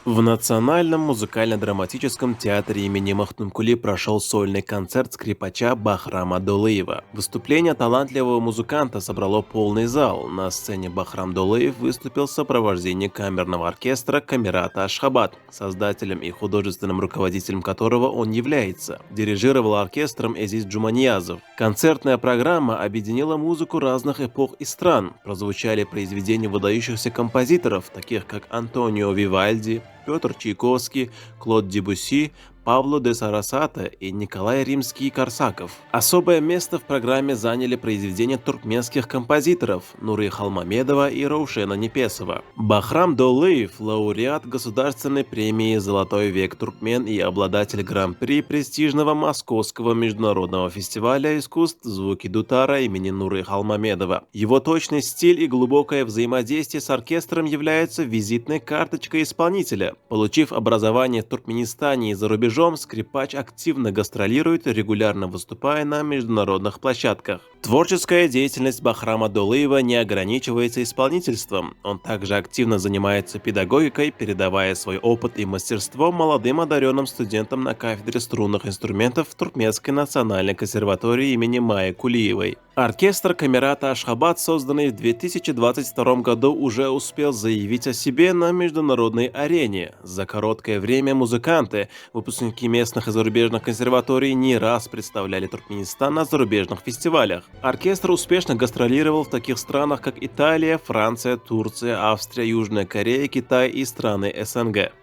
В Национальном музыкально-драматическом театре имени Махтумкули прошел сольный концерт скрипача Бахрама Долыева. Выступление талантливого музыканта собрало полный зал. На сцене Бахрам Долыев выступил в сопровождении камерного оркестра Камерата Ашхабад, создателем и художественным руководителем которого он является. Дирижировал оркестром Эзиз Джуманиязов. Концертная программа объединила музыку разных эпох и стран. Прозвучали произведения выдающихся композиторов, таких как Антонио Вивальди, Петр Чайковский, Клод Дебюсси, Пабло де Сарасата и Николай Римский-Корсаков. Особое место в программе заняли произведения туркменских композиторов Нуры Халмамедова и Роушена Непесова. Бахрам Долыев – лауреат Государственной премии «Золотой век Туркмен» и обладатель гран-при престижного Московского международного фестиваля искусств «Звуки Дутара» имени Нуры Халмамедова. Его точный стиль и глубокое взаимодействие с оркестром являются визитной карточкой исполнителя. Получив образование в Туркменистане и за рубежом, скрипач активно гастролирует, регулярно выступая на международных площадках. Творческая деятельность Бахрама Долыева не ограничивается исполнительством. Он также активно занимается педагогикой, передавая свой опыт и мастерство молодым одаренным студентам на кафедре струнных инструментов в Туркменской национальной консерватории имени Майи Кулиевой. Оркестр Камерата Ашхабад, созданный в 2022 году, уже успел заявить о себе на международной арене. За короткое время музыканты, выпускники местных и зарубежных консерваторий, не раз представляли Туркменистан на зарубежных фестивалях. Оркестр успешно гастролировал в таких странах, как Италия, Франция, Турция, Австрия, Южная Корея, Китай и страны СНГ.